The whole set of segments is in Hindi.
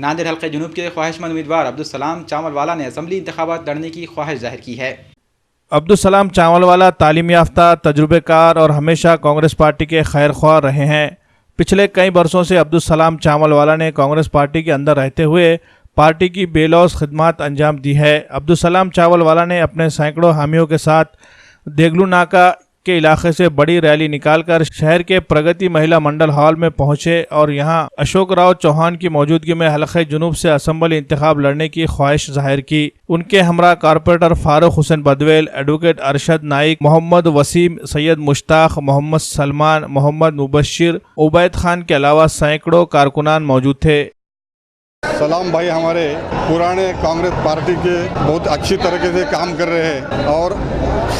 नांदेड़ हल्के जुनूब के ख्वाहिशमंद उम्मीदवार अब्दुल सलाम चावलवाला ने असम्बली इंतखाबात लड़ने की ख्वाहिश जाहिर की है। अब्दुल सलाम चावलवाला तालीम याफ्ता, तजुर्बेकार और हमेशा कांग्रेस पार्टी के खैर ख्वाह रहे हैं। पिछले कई बरसों से अब्दुल सलाम चावलवाला ने कांग्रेस पार्टी के अंदर रहते हुए पार्टी की बेलौस खिदमत अंजाम दी है। अब्दुल सलाम चावलवाला ने अपने सैकड़ों हामियों के साथ देगलू नाका के इलाके से बड़ी रैली निकालकर शहर के प्रगति महिला मंडल हॉल में पहुंचे और यहां अशोक राव चौहान की मौजूदगी में हल्के जुनूब से असम्बली इंतखाब लड़ने की ख्वाहिश जाहिर की। उनके हमरा कारपोरेटर फारूक हुसैन बदवेल, एडवोकेट अरशद नाइक, मोहम्मद वसीम, सैयद मुश्ताक, मोहम्मद सलमान, मोहम्मद मुबशिर, उबैद खान के अलावा सैकड़ों कारकुनान मौजूद थे। सलाम भाई हमारे पुराने कांग्रेस पार्टी के बहुत अच्छी तरीके से काम कर रहे हैं और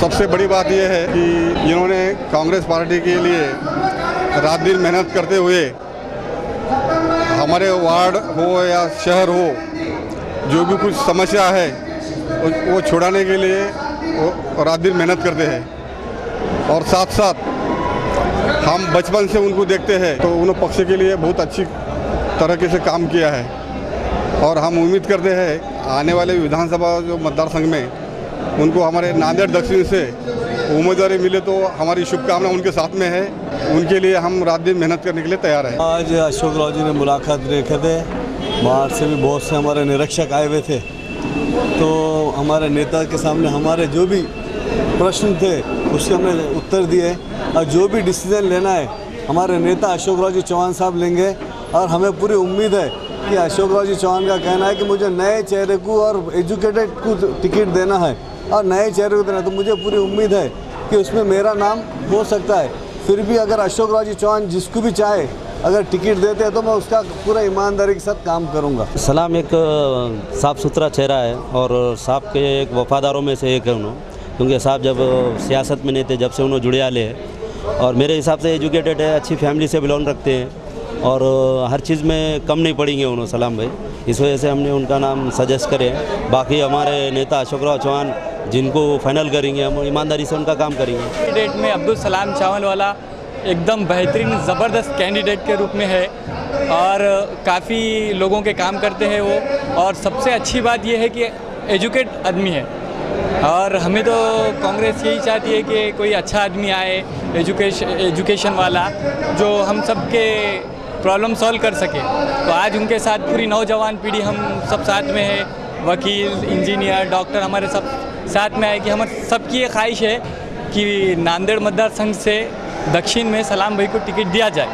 सबसे बड़ी बात यह है कि इन्होंने कांग्रेस पार्टी के लिए रात दिन मेहनत करते हुए हमारे वार्ड हो या शहर हो, जो भी कुछ समस्या है वो छुड़ाने के लिए वो रात दिन मेहनत करते हैं। और साथ साथ हम बचपन से उनको देखते हैं तो उन्होंने पक्ष के लिए बहुत अच्छी तरीके से काम किया है और हम उम्मीद करते हैं आने वाले विधानसभा जो मतदार संघ में उनको हमारे नांदेड़ दक्षिण से उम्मीदवारी मिले तो हमारी शुभकामना उनके साथ में है। उनके लिए हम रात दिन मेहनत करने के लिए तैयार हैं। आज अशोक राव जी ने मुलाकात रखे थे, बाहर से भी बहुत से हमारे निरीक्षक आए हुए थे, तो हमारे नेता के सामने हमारे जो भी प्रश्न थे उसके हमने उत्तर दिए और जो भी डिसीजन लेना है हमारे नेता अशोक राव जी चौहान साहब लेंगे। और हमें पूरी उम्मीद है कि अशोक राव जी चौहान का कहना है कि मुझे नए चेहरे को और एजुकेटेड को टिकट देना है और नए चेहरे को देना है, तो मुझे पूरी उम्मीद है कि उसमें मेरा नाम हो सकता है। फिर भी अगर अशोक राव जी चौहान जिसको भी चाहे अगर टिकट देते हैं तो मैं उसका पूरा ईमानदारी के साथ काम करूंगा। सलाम एक साफ़ सुथरा चेहरा है और साहब के एक वफादारों में से एक है उन्होंने, क्योंकि साहब जब सियासत में नहीं थे जब से उन्होंने जुड़े आले हैं और मेरे हिसाब से एजुकेटेड है, अच्छी फैमिली से बिलोंग रखते हैं और हर चीज़ में कम नहीं पड़ेंगे उन्होंने सलाम भाई, इस वजह से हमने उनका नाम सजेस्ट करे। बाकी हमारे नेता अशोक राव चौहान जिनको फाइनल करेंगे हम ईमानदारी से उनका काम करेंगे। कैंडिडेट में अब्दुल सलाम चावलवाला एकदम बेहतरीन ज़बरदस्त कैंडिडेट के रूप में है और काफ़ी लोगों के काम करते हैं वो, और सबसे अच्छी बात ये है कि एजुकेट आदमी है और हमें तो कांग्रेस यही चाहती है कि कोई अच्छा आदमी आए एजुकेशन वाला जो हम सब के प्रॉब्लम सॉल्व कर सके। तो आज उनके साथ पूरी नौजवान पीढ़ी हम सब साथ में है, वकील, इंजीनियर, डॉक्टर हमारे सब साथ में आए कि हमारे सबकी ये ख्वाहिश है कि नांदेड़ मतदार संघ से दक्षिण में सलाम भाई को टिकट दिया जाए।